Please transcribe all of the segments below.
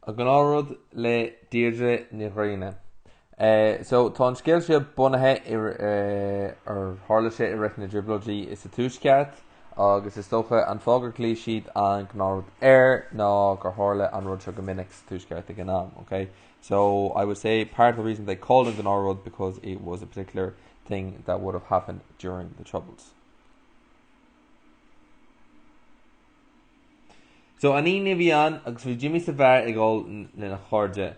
A Gnáthrud le Deirdre ní Ghrianna. So tá an scéil seo bunathe ar tharla sé i rith na driblóidí is a túisceart agus is tócha an fágur clí siad an Gnáthrud ná gur tharla an rud seo go minic túisceart ag an am, okay? So I would say part of the reason they called it Gnáthrud because it was a particular thing that would have happened during the Troubles. So an ní bhí an agus bhí Jimmy sa bhar ag gáil na chairde.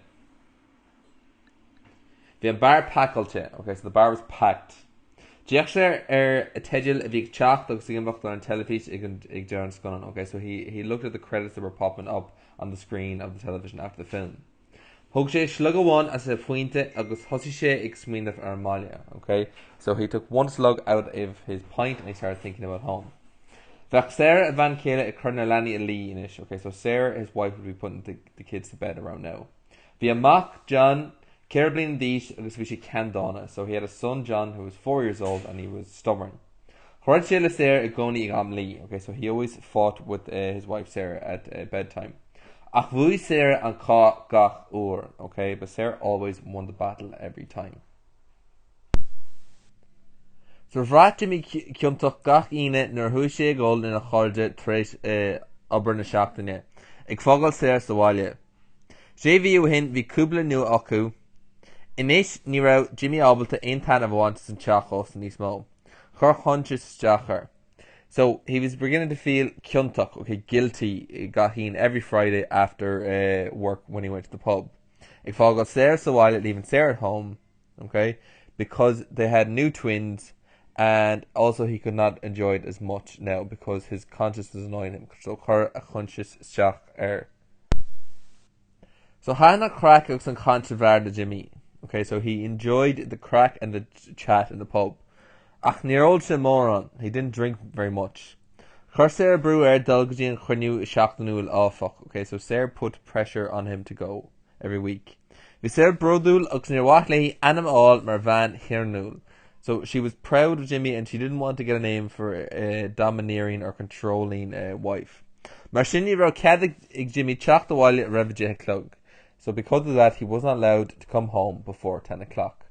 Bhí an bar pacailte, okay, so the bar was packed. Diach sé a teideal a bhí teacht agus ag an an television ag dearn sconan, okay, so he looked at the credits that were popping up on the screen of the television after the film. Thug sé slug amháin as a pointe agus thosaigh sé ag smaoineamh ar Amalia, okay, so he took one slug out of his pint and he started thinking about home. Bheadh Sarah a bhain céile a chur Lenny a lí inis, okay, so Sarah, his wife, would be putting the kids to bed around now. Bhí amach John ceir bliain díos agus bhí sé ceandána, so he had a son John who was 4 years old and he was stubborn. Chorad sé le Sarah a gcónaí ag am lí, okay, so he always fought with his wife Sarah at bedtime. Ach bhuaigh Sarah an cá gach uair, okay, but Sarah always won the battle every time. So bhreat Jimmy ciumtach gach ine nuair thuaigh sé ag ina chairde tar éis obair na seachtaine. Ag fogáil Sarah sa bhaile. Sé bhí hin bhí cúpla nua acu. Inis ní raibh Jimmy ábalta aon tainmh bhaint san teachos níos mó. Chur chuntas deachar. So he was beginning to feel ciumtach, okay, guilty, gahín every Friday after work when he went to the pub. Ag fogáil Sarah sa bhaile, leaving Sarah at home, okay, because they had new twins. And also he could not enjoy it as much now because his conscience was annoying him. So chur a chuntas seach So hana crack agus an conscience bhar de Jimmy. Okay, so he enjoyed the crack and the chat in the pub. Ach níor old sé mór he didn't drink very much. Chur Sarah brew dulgadí an chuinniú seachtanúil áfach. Okay, so Sarah put pressure on him to go every week. Bhí Sarah brodúil agus níor waith leihí anam all mar bhean hirnúil. So she was proud of Jimmy and she didn't want to get a name for a domineering or controlling wife. Mar sin ní raibh cead ag Jimmy teacht amháile a raibh de clog. So because of that, he was not allowed to come home before 10 o'clock.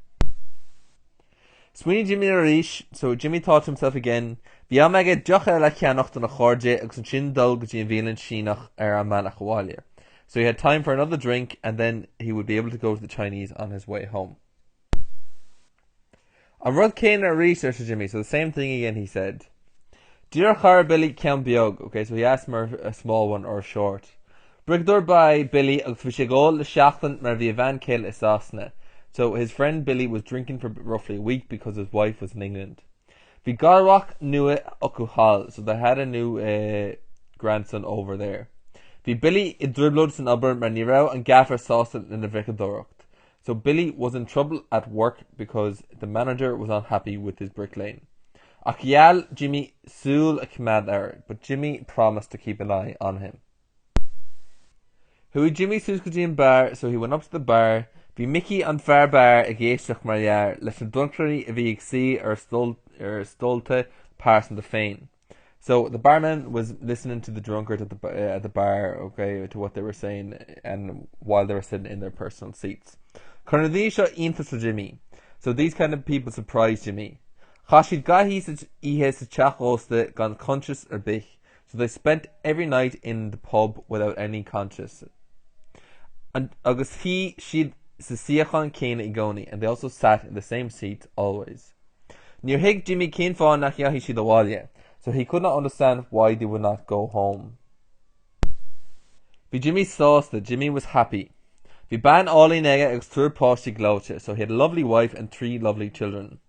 Sweeney Jimmy Arish, so Jimmy thought to himself again, Bhí aige deach le ceannacht na chairde agus an sin dul go dtí an bhíonn sínach ar an manach amháile. So he had time for another drink and then he would be able to go to the Chinese on his way home. An rud céin ar research to Jimmy, so the same thing again he said. Dear char Billy ceann beag, okay, so he asked for a small one or a short. Brigdor by Billy agus bhí sé gól le seachtain mar bhí a bhain céil is asna. So his friend Billy was drinking for roughly a week because his wife was in England. Bhí garwach nua acu hall, so they had a new grandson over there. Bhí Billy I driblóid san obair mar ní raibh an gaffer sásta in the bricadóireacht. So Billy was in trouble at work because the manager was unhappy with his bricklaying. Ach gheall Jimmy súil a cumad air, but Jimmy promised to keep an eye on him. Hui Jimmy sús go dtí an bar, so he went up to the bar. Bhí Mickey an fear bar a géisteach mar lear leis an duntraí a bhí ag si ar stolte pásan de féin. So the barman was listening to the drunkard at the bar, okay, to what they were saying, and while they were sitting in their personal seats. Chunadí seo iontas le Jimmy. So these kind of people surprised Jimmy. Cha siad gaithí ihe sa teach ósta gan conscious ar bich. So they spent every night in the pub without any conscience. And agus he siad sa siachan céine I gcónaí, and they also sat in the same seat always. Níor thuig Jimmy cén fáin nach gheithí siad abhaile, so he could not understand why they would not go home. Bhí Jimmy sásta, Jimmy was happy. Bhí ban álaí nega agus túr páistí glóte, so he had a lovely wife and 3 lovely children.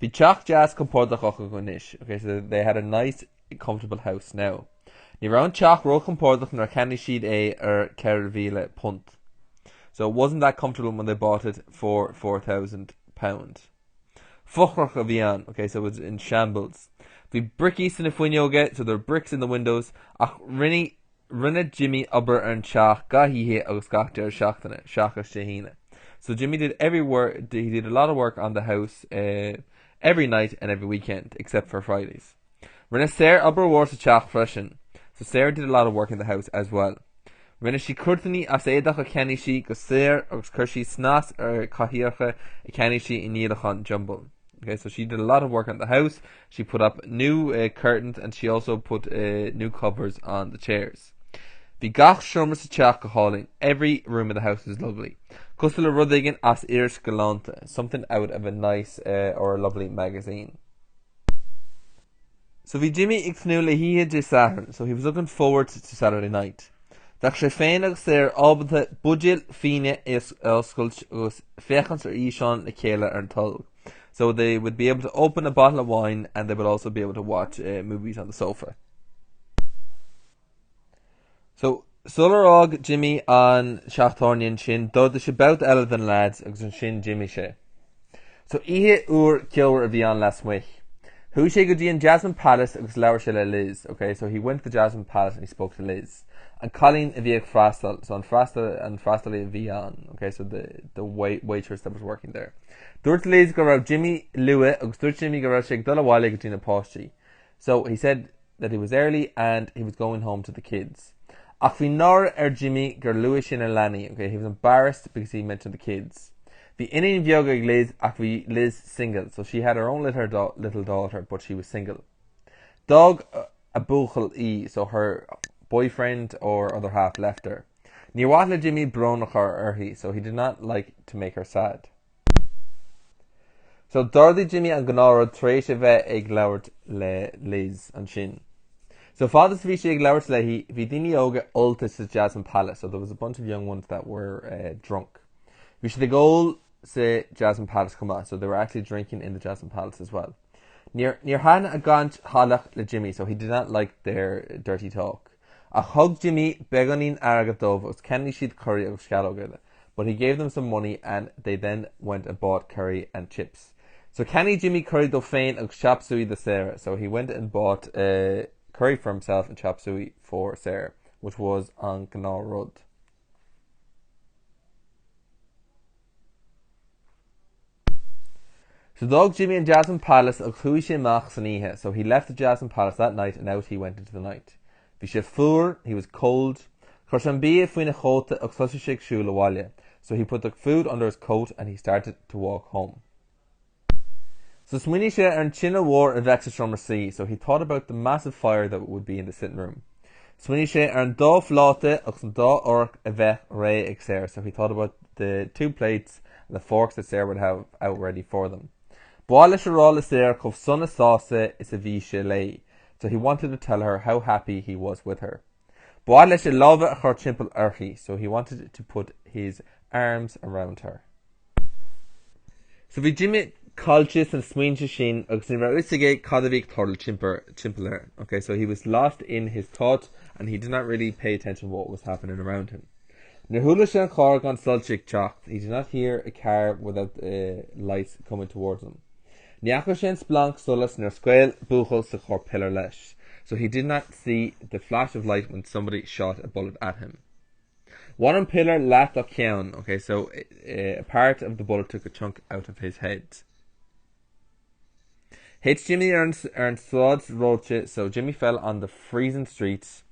Bhí teach jazz compordach acu go nish, okay, so they had a nice, comfortable house now. Ní raibh an teach ro compordach nar cheannaigh siad ar £4,000 punt. So it wasn't that comfortable when they bought it for £4,000. Fuchrach a bhí an, okay, so it was in shambles. Bhí brickies in the fuinneoga, so there were bricks in the windows. Ach rinne Jimmy aber an teach gaithíthe agus gach deir seachtaine, seachas sé híine. So Jimmy did he did a lot of work on the house every night and every weekend, except for Fridays. Rinne Sarah aber war sa teach freshen. So Sarah did a lot of work in the house as well. Rinne si cuairtaí as éadach a cheannaí si go saor agus chuir si snas caitheocha a cheannaí si in níadachan jumble. Okay, so she did a lot of work on the house. She put up new curtains and she also put new covers on the chairs. Bhí gach siomra sa teach go háling. Every room in the house was lovely. Costal rudigan as iris galanta, something out of a nice or a lovely magazine. So bhí Jimmy ag fnú le híthe de Saturn, so he was looking forward to Saturday night. Dach sé féin agus séir ábanta budgil fine is oscailt agus féchans íseán le chéile ar an tulg. So they would be able to open a bottle of wine and they would also be able to watch movies on the sofa. So Sularog Jimmy an Shachtonian shin dod is about eile than lads agus an shin Jimmy she. So ihe kilwer of beyond last week. Who she go in Jasmine Palace agus lawer she le Liz. Okay, so he went to the Jasmine Palace and he spoke to Liz. And Colleen a viag frastal, so on frastal and frastal a vian. Okay, so the waitress that was working there. Dúirt Liz go raibh Jimmy Lua agus dúirt Jimmy go raibh sé ag dul abhaile go dtí na páistí. So he said that he was early and he was going home to the kids. Ach bhí nár Jimmy gur Lua sin a Lanny. Okay, he was embarrassed because he mentioned the kids. Bhí iníon bheag ag Liz ach bhí Liz single, so she had her own little daughter, but she was single. Dog a buchel í, so her boyfriend or other half left her. Ní bhaith le Jimmy bronach arthaí, so he did not like to make her sad. So Dorothy Jimmy and Gnáthrud tréis a bheith ag labhairt le Liz an sin. So fathers bhí sé ag labhairt le bhí daoine óga ultas at Jasmine Palace, so there was a bunch of young ones that were drunk. Bhí sé go say Jasmine Palace come on, so they were actually drinking in the Jasmine Palace as well. Near Hannah a gant halach le Jimmy, so he did not like their dirty talk. A hug Jimmy beganin aragadov was Kenny she'd curry of scalogada, but he gave them some money and they then went and bought curry and chips. So Kenny Jimmy curry do fain of chop suey the Sarah, so he went and bought curry for himself and chop suey for Sarah, which was on Gnáthrud. So dog Jimmy and Jasmine Palace of Huishe Mach Sanihe, so he left the Jasmine Palace that night and out he went into the night. He was cold. So he put the food under his coat and he started to walk home. So Sweeney she and China war and vexed from sea, so he thought about the massive fire that would be in the sitting room. Sweeney she and do flate da orc a vech ray exer, so he thought about the 2 plates and the forks that Sarah would have out ready for them. Boile Sharala Sarah of Sonna Sauce is a vishe lay. So he wanted to tell her how happy he was with her. Boile she love her chimple archi, so he wanted to put his arms around her. So vi Jimmy Colchis and Swincha Shin Uximarausige Kadavik Turtle Chimpler. Okay, so he was lost in his thoughts and he did not really pay attention to what was happening around him. Nehulishan Korgon Sulchik Chalk. He did not hear a car without lights coming towards him. Niakoshen Splank Solas Nersquel Buchel Sechor Pillar Lesh. So he did not see the flash of light when somebody shot a bullet at him. One pillar laughed up Kian. Okay, so a part of the bullet took a chunk out of his head. Hits Jimmy earned swords roche, so Jimmy fell on the freezing streets.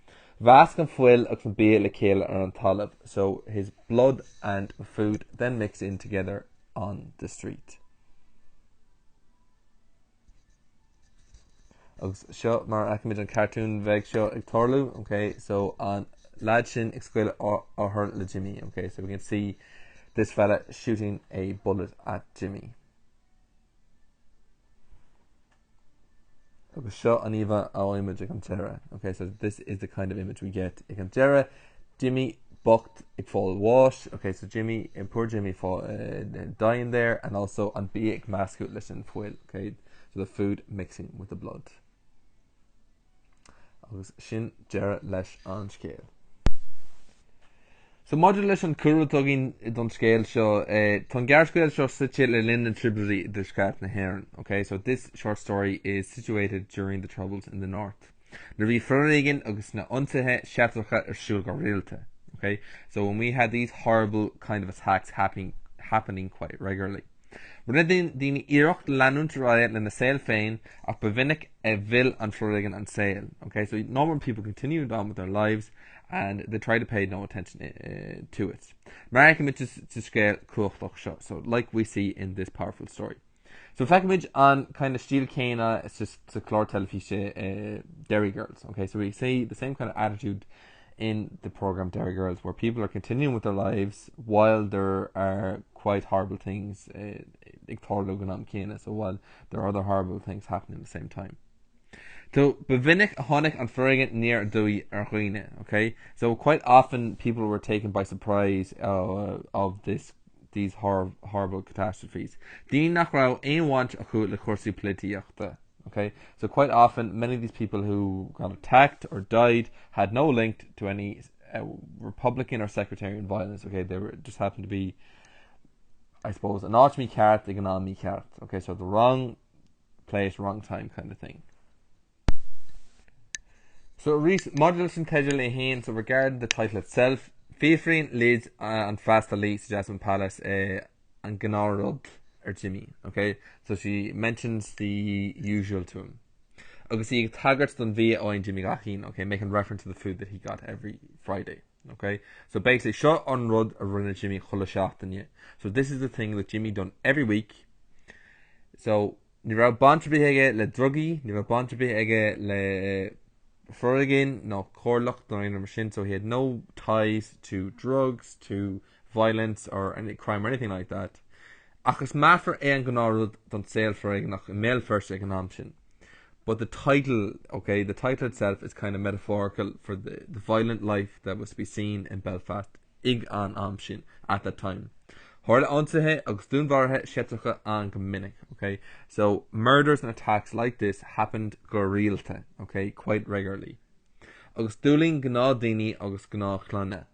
Vask and fuil of be le kale on talib, so his blood and food then mixed in together on the street. Show mar acmid and cartoon veg show Torlu. Okay, so on Ladshin exquil or her le Jimmy. Okay, so we can see this fella shooting a bullet at Jimmy. Show an Eva our image Ikamtera. Okay, so this is the kind of image we get. Ikamtera, Jimmy bucked a full wash. Okay, so Jimmy and poor Jimmy fall dying there, and also on Biik mascot listen fuil. Okay, so the food mixing with the blood. Shin Jera lesh on scale. So modulus an curu tugin don scale show Tongarsquel show situate le Linden tributary the Scat na Heron. Okay, so this short story is situated during the troubles in the north. Na ri Froningen agus na unsehe Shatrocha Shulga Realte. Okay, so when we had these horrible kind of attacks happening quite regularly. Rinne din Irocht lanunt riot in the sail fein of Bevinnic a vil and Florigan and sail. Okay, so normal people continued on with their lives and they try to pay no attention to it. Mark to scale cruchtach seo, so like we see in this powerful story. So feicimid on kind of steel céine, it's just to chlár telefiche Dairy Girls. Okay, so we see the same kind of attitude in the program Dairy Girls, where people are continuing with their lives while there are quite horrible things so while there are other horrible things happening at the same time. So bevinnig a honnig an furigen near dui arhuine. Okay, so quite often people were taken by surprise of these horrible catastrophes. Dín nach rá ein want a chu le cuasaí polítíochta. Okay, so quite often many of these people who got attacked or died had no link to any Republican or sectarian violence. Okay, they were just happened to be, I suppose, an áit mí ceart ag an an mí ceart. Okay, so the wrong place, wrong time kind of thing. So modulus and Tejal so regarding the title itself, Fífrin leads on Fasta Lee Jasmine Palace and Gnáthrud or Jimmy. Okay, so she mentions the usual to him. Okay, see taggart done via oin Jimmy Gachin, okay, making reference to the food that he got every Friday. Okay, so basically shot on Rud a run Jimmy Chulashachtanye. So this is the thing that Jimmy done every week. So ni ra bantrabihege le druggy, ni ra bantrabihege le Furrigan, no Corlock, no machine, so he had no ties to drugs, to violence, or any crime or anything like that. Achas mafer an Gnáthrud don sale for nach male first amshin. But the title, okay, the title itself is kind of metaphorical for the violent life that was to be seen in Belfast, ig an amshin at that time. Horla onsahe agus dunvarhe shetlacha an gominnic. Okay, so murders and attacks like this happened gorilta, okay, quite regularly. Agus dúling gná dini agus gná chlanne.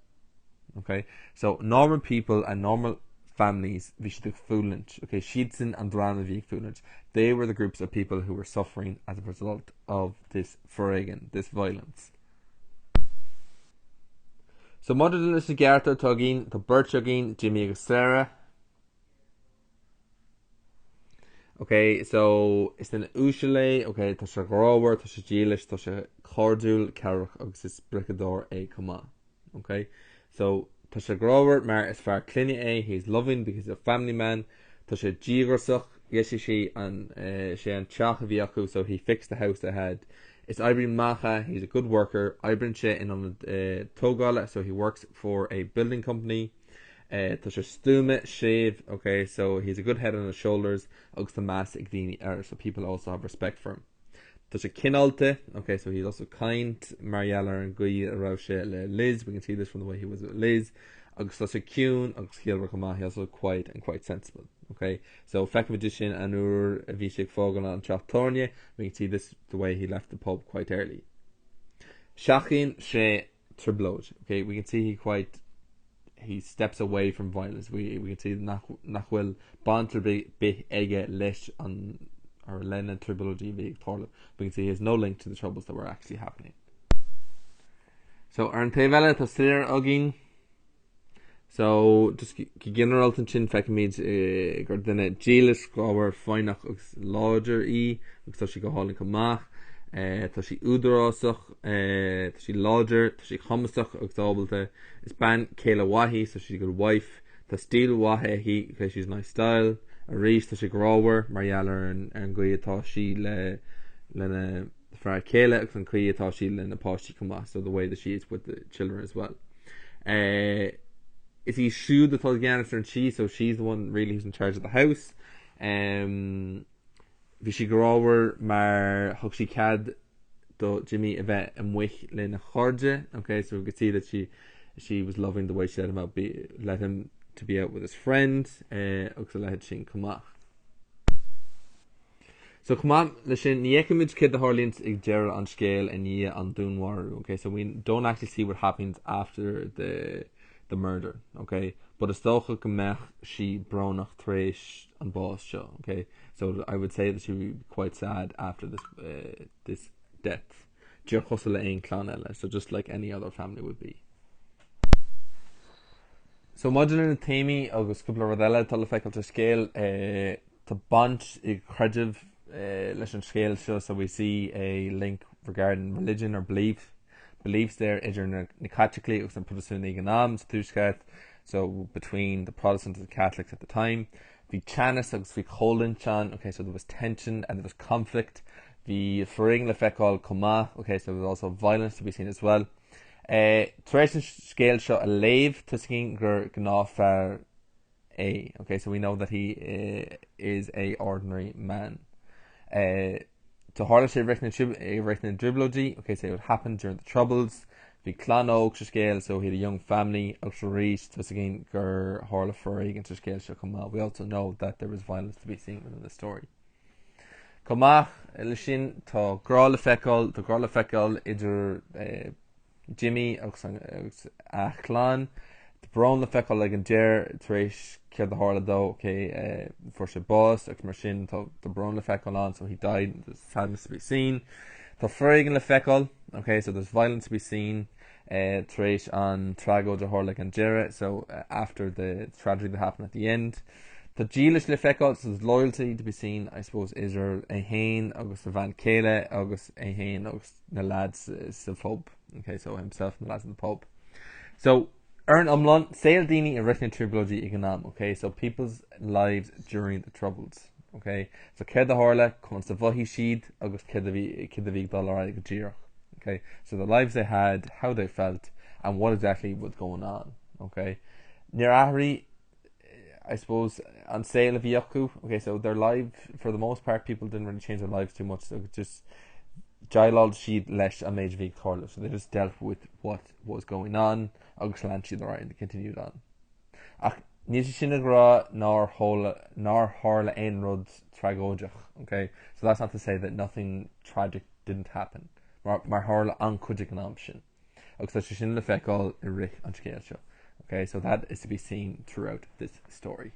Okay, so normal people and normal families vishdik fulent. Okay, Sheedson and Drana vik fulent. They were the groups of people who were suffering as a result of this furrigan, this violence. So modern is the Garta Togin, the Birchogin, Jimmy and Sarah. Okay, so it's an Ushale, okay, Tasha Grower, Tasha Jeelish, Tasha Cordul, Carrock, Oxis Bricador, A Kama. Okay, so Tasha Grower, Mar is far clinic A, he's loving because he's a family man. Tasha Jigrosuk, Yeshishi, and she and Chachaviaku, so he fixed the house they had. It's Ibrin Macha, he's a good worker. Ibrin She in on Togala, so he works for a building company. Tasha Stume Shave, okay, so he's a good head on his shoulders. Ogs the Mas Igdini so people also have respect for him. Tasha Kinalte, okay, so he's also kind. Mariella and Gui Raushe Liz, we can see this from the way he was with Liz. Ogs Tasha Kuhn, Ogs Hilrakama, he's also quiet and quite sensible. Okay, so Fek Magician Anur Vishik Fogel and Chachtornia, we can see this the way he left the pub quite early. Shachin She Tribloj, okay, we can see he steps away from violence. We can see Nachwil Banter Bih Ege Lesh on or Lena Tribology Big Torlip. We can see he has no link to the troubles that were actually happening. So Ern Tevela to Sir Ogin. So just general chin fekimid gordina Jeelis gower feinach ux larger ux she go hauling kamach to she uderosach to she larger to she chamasach ux dobelte is ban Kayla Wahi, so she's a good wife to steal Wahi he because she's nice style a reach to she grower Mariella and Guya to she le fra Kayla ux and Guya to she le pashi kamach, so the way that she is with the children as well. Is he shoed the Gnáthrud and she, so she's the one really who's in charge of the house. Vishi grower mar hug she cad do Jimmy evet and wich lena chorge. Okay, so we could see that she was loving the way she let him to be out with his friend. Uxala shin kamach. So come on, listen, Niekimage kid the Harleans ig Gerald on scale and ye on Dunwaru. Okay, so we don't actually see what happens after the murder, okay, but it's still gemech she bronach thresh on boss show, okay, so I would say that she would be quite sad after this death, so just like any other family would be. So modular Tami agus couple of rodella tolefecal to scale to bunch a creditive lesson scale show, so we see a link regarding religion or belief beliefs there idir na Catholic agus an Protestant economics túscat, so between the Protestants and the Catholics at the time. The Chanis agus the Cholanchan, okay, so there was tension and there was conflict. The Ferring le Fecal Coma, okay, so there was also violence to be seen as well. Tradition scale show a lave tusking gur Gnáthrud a, okay, so we know that he is a ordinary man. To Harlech written in Dribology, okay, so it happened during the Troubles. The clan Oak scale, so he had a young family. Reach to again gur Harla Ferrig into scale shall come out. We also know that there was violence to be seen within the story. Comach Lishin to Gral Fecal, the Gral Fecal idir Jimmy a clan. The Brown Fecal like in Jer Trish killed the Harla though, okay, for she boss, Machine to the Brown Fecal on, so he died. There's sadness to be seen. The Ferrigan le Fecal, okay, so there's violence to be seen. Trish on Trago de Horlick and Jarrett, so after the tragedy that happened at the end. The Geelish le Fecal, so there's loyalty to be seen, I suppose, Israel a Hain, August Van Kele, August a Hain, August the lads the Pope, okay, so himself and the lads in the Pope. So Ern Umlon, Sail Dini and written in Tribology Econom, okay, so people's lives during the Troubles. Okay, so Ked the Horla comes to Vahi Sheed, August Ked the Vig Dollar Gajir. Okay, so the lives they had, how they felt, and what exactly was going on. Okay, near Ahri, I suppose, on sale of Yaku. Okay, so their life, for the most part, people didn't really change their lives too much. So it just Jailal Sheed Lesh and Mage Vig Horla. So they just dealt with what was going on. August Lanchi the right, and they continued on. Nisinegra nor Harla Einrod Tragojach. Okay, so that's not to say that nothing tragic didn't happen. Mar Harla Ankudig an option. Okay, so that is to be seen throughout this story.